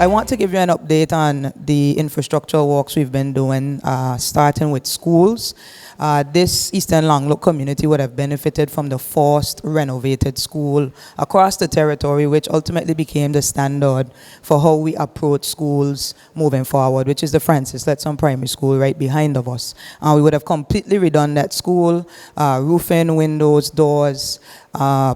I want to give you an update on the infrastructure works we've been doing, starting with schools. This Eastern Longlook community would have benefited from the first renovated school across the territory, which ultimately became the standard for how we approach schools moving forward, which is the Francis Letson Primary School right behind of us. We would have completely redone that school, roofing, windows, doors,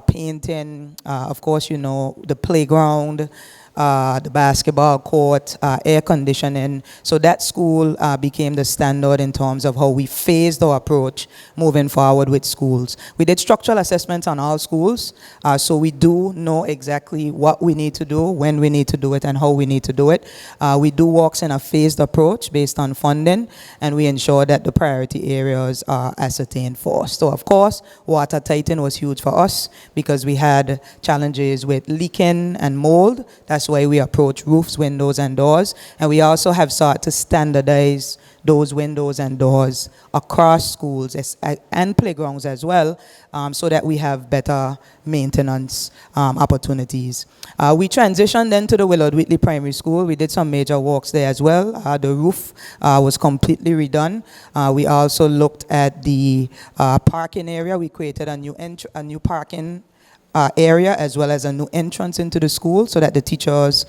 painting, of course, you know, the playground, the basketball court, air conditioning. So that school became the standard in terms of how we phased our approach moving forward with schools. We did structural assessments on all schools, so we do know exactly what we need to do, when we need to do it, and how we need to do it. We do works in a phased approach based on funding, and we ensure that the priority areas are ascertained for. So of course, water tighten was huge for us because we had challenges with leaking and mold. That's why we approach roofs, windows, and doors. And we also have sought to standardize those windows and doors across schools and playgrounds as well, so that we have better maintenance opportunities. We transitioned then to the Willard Whitley Primary School. We did some major works there as well. The roof was completely redone. We also looked at the parking area. We created a new parking area as well as a new entrance into the school so that the teachers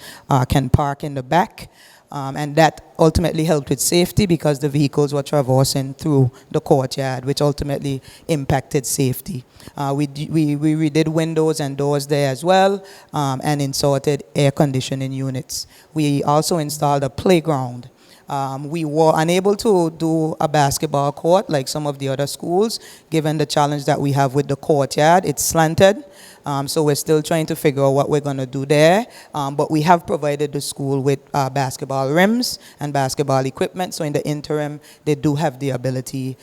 can park in the back. And that ultimately helped with safety because the vehicles were traversing through the courtyard, which ultimately impacted safety. We redid windows and doors there as well, and inserted air conditioning units. We also installed a playground. We were unable to do a basketball court like some of the other schools, given the challenge that we have with the courtyard. It's slanted, so we're still trying to figure out what we're going to do there. But we have provided the school with basketball rims and basketball equipment, so in the interim, they do have the ability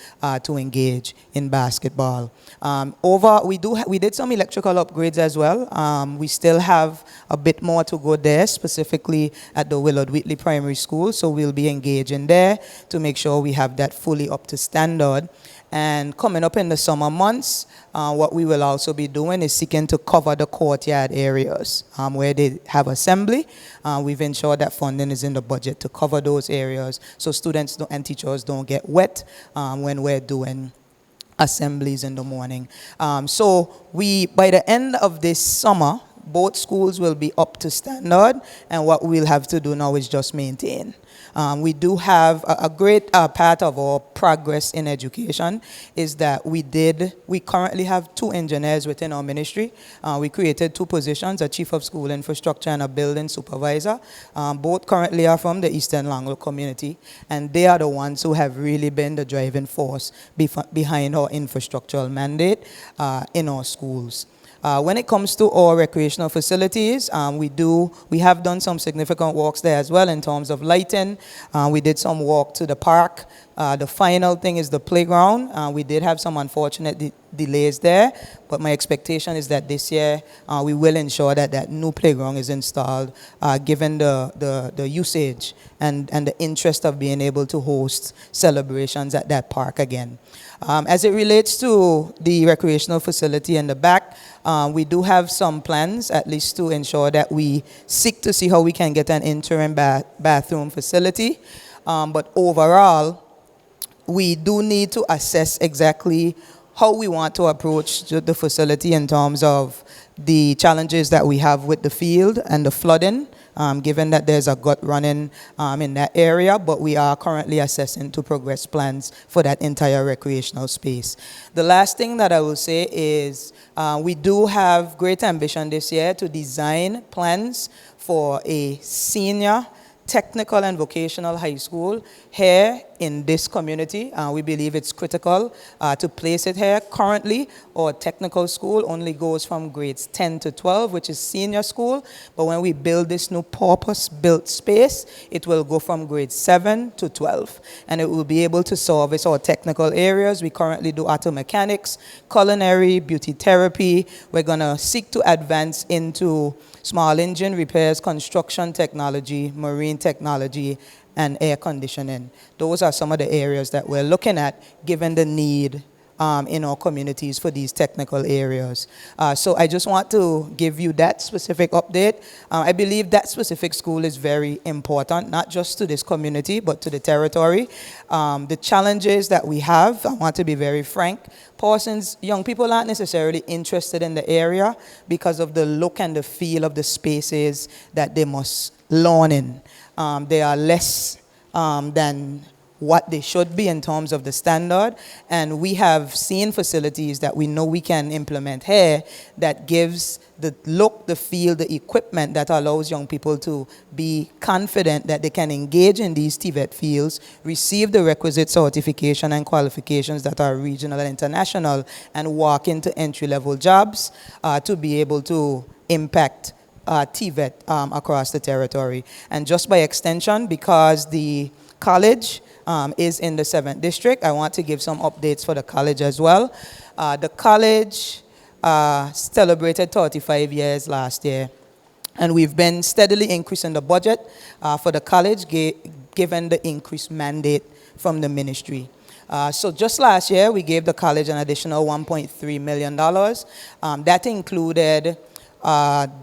to engage in basketball. We did some electrical upgrades as well. We still have a bit more to go there, specifically at the Willard Whitley Primary School, so we'll be engaging there to make sure we have that fully up to standard. And coming up in the summer months, what we will also be doing is seeking to cover the courtyard areas where they have assembly. We've ensured that funding is in the budget to cover those areas so students and teachers don't get wet when we're doing assemblies in the morning. So by the end of this summer, both schools will be up to standard, and what we'll have to do now is just maintain. We do have a great part of our progress in education is that we currently have 2 engineers within our ministry. We created 2 positions, a chief of school infrastructure and a building supervisor. Both currently are from the Eastern Longlook community, and they are the ones who have really been the driving force behind our infrastructural mandate in our schools. When it comes to our recreational facilities, we have done some significant works there as well in terms of lighting. We did some work to the park. The final thing is the playground. We did have some unfortunate delays there, but my expectation is that this year we will ensure that that new playground is installed, given the usage and the interest of being able to host celebrations at that park again. As it relates to the recreational facility in the back, we do have some plans, at least to ensure that we seek to see how we can get an interim bathroom facility. But overall, we do need to assess exactly how we want to approach the facility in terms of the challenges that we have with the field and the flooding, given that there's a gut running in that area, but we are currently assessing to progress plans for that entire recreational space. The last thing that I will say is we do have great ambition this year to design plans for a senior technical and vocational high school here in this community. We believe it's critical to place it here. Currently, our technical school only goes from grades 10 to 12, which is senior school. But when we build this new purpose-built space, it will go from grade 7 to 12. And it will be able to service our technical areas. We currently do auto mechanics, culinary, beauty therapy. We're going to seek to advance into small engine repairs, construction technology, marine technology, and air conditioning. Those are some of the areas that we're looking at given the need in our communities for these technical areas. So I just want to give you that specific update. I believe that specific school is very important, not just to this community, but to the territory. The challenges that we have, I want to be very frank, Parsons, young people aren't necessarily interested in the area because of the look and the feel of the spaces that they must learn in. They are less than what they should be in terms of the standard, and we have seen facilities that we know we can implement here that gives the look, the feel, the equipment that allows young people to be confident that they can engage in these TVET fields, receive the requisite certification and qualifications that are regional and international, and walk into entry-level jobs to be able to impact TVET across the territory. And just by extension, because the college is in the 7th district, I want to give some updates for the college as well. The college celebrated 35 years last year, and we've been steadily increasing the budget for the college given the increased mandate from the ministry. So just last year, we gave the college an additional $1.3 million. That included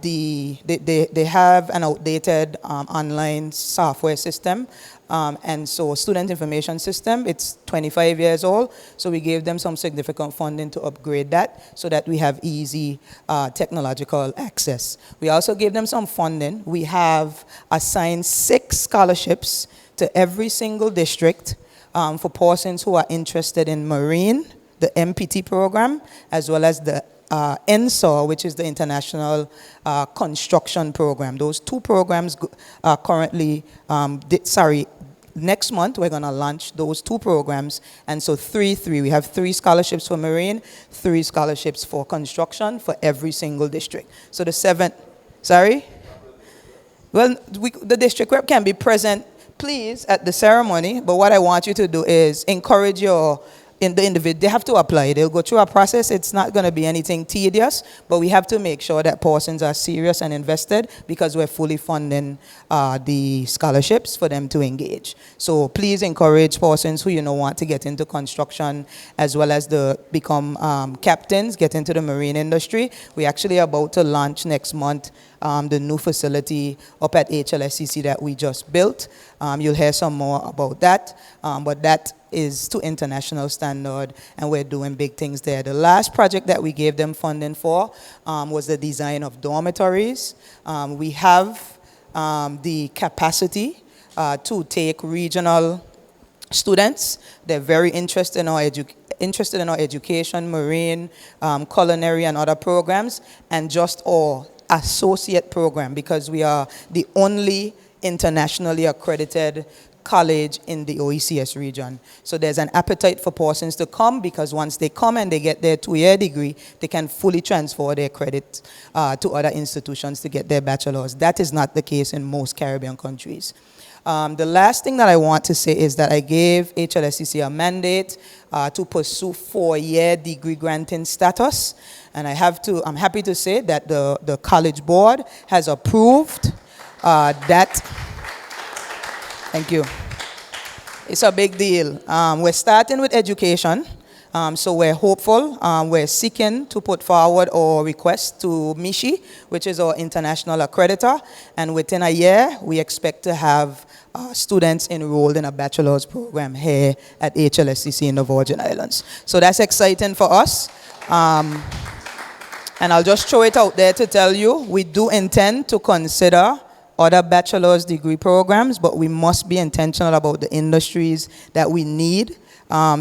they have an outdated online software system, and so student information system, it's 25 years old, so we gave them some significant funding to upgrade that so that we have easy technological access. We also gave them some funding. We have assigned 6 scholarships to every single district for persons who are interested in marine, the MPT program, as well as the NSOR, which is the International Construction Program. Those 2 programs are currently, next month we're going to launch those 2 programs. And so we have 3 scholarships for marine, 3 scholarships for construction for every single district. So the 7th, well, the district rep can be present, please, at the ceremony, but what I want you to do is encourage the individual. They have to apply. They'll go through a process. It's not going to be anything tedious, but we have to make sure that persons are serious and invested because we're fully funding the scholarships for them to engage. So please encourage persons who want to get into construction as well as become captains, get into the marine industry. We're actually about to launch next month the new facility up at HLSCC that we just built. You'll hear some more about that, but that is to international standard, and we're doing big things there. The last project that we gave them funding for was the design of dormitories. We have the capacity to take regional students. They're very interested in our education, marine, culinary, and other programs, and just our associate program, because we are the only internationally accredited college in the OECS region. So there's an appetite for persons to come, because once they come and they get their 2-year degree, they can fully transfer their credit to other institutions to get their bachelor's. That is not the case in most Caribbean countries. The last thing that I want to say is that I gave HLSCC a mandate to pursue 4-year degree granting status, and I'm happy to say that the college board has approved that. Thank you. It's a big deal. We're starting with education, so we're hopeful. We're seeking to put forward our request to MISHI, which is our international accreditor, and within a year, we expect to have students enrolled in a bachelor's program here at HLSCC in the Virgin Islands. So that's exciting for us. And I'll just throw it out there to tell you, we do intend to consider other bachelor's degree programs, but we must be intentional about the industries that we need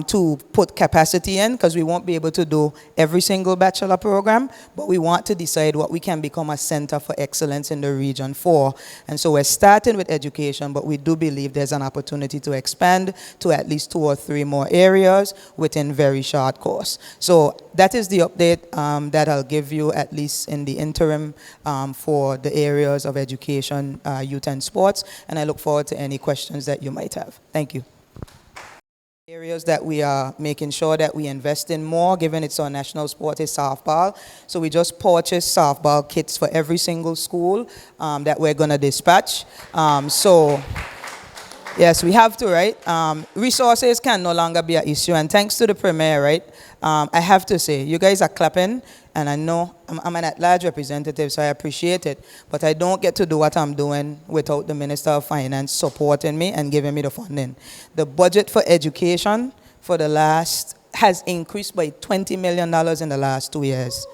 to put capacity in, because we won't be able to do every single bachelor program, but we want to decide what we can become a center for excellence in the region for. And so we're starting with education, but we do believe there's an opportunity to expand to at least 2 or 3 more areas within very short course. So that is the update that I'll give you, at least in the interim, for the areas of education, youth, and sports. And I look forward to any questions that you might have. Thank you. Areas that we are making sure that we invest in more, given it's our national sport, is softball. So we just purchased softball kits for every single school that we're going to dispatch. So yes, we have to, right? Resources can no longer be an issue, and thanks to the Premier, right? I have to say, you guys are clapping, and I know I'm an at-large representative, so I appreciate it. But I don't get to do what I'm doing without the Minister of Finance supporting me and giving me the funding. The budget for education for the last has increased by $20 million in the last 2 years.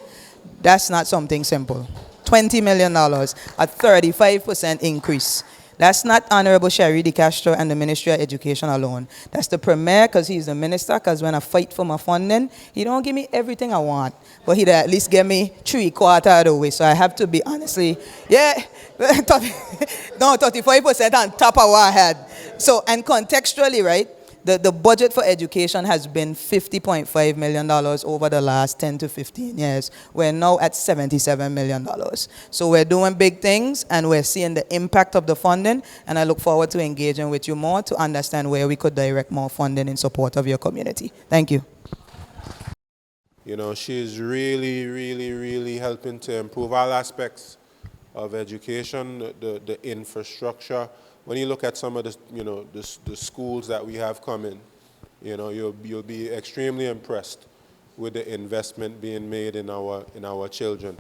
That's not something simple. $20 million, a 35% increase. That's not Honourable Sharie Castro and the Ministry of Education alone. That's the Premier, because he's the minister, because when I fight for my funding, he don't give me everything I want, but he'd at least give me 3/4 of the way. So I have to be honestly, yeah, no, 35% on top of what I had. So, and contextually, right, the budget for education has been $50.5 million over the last 10 to 15 years. We're now at $77 million. So we're doing big things, and we're seeing the impact of the funding, and I look forward to engaging with you more to understand where we could direct more funding in support of your community. Thank you. You know, she's really, really, really helping to improve all aspects of education, the infrastructure. When you look at some of the, you know, the schools that we have coming, you know, you'll be extremely impressed with the investment being made in our children.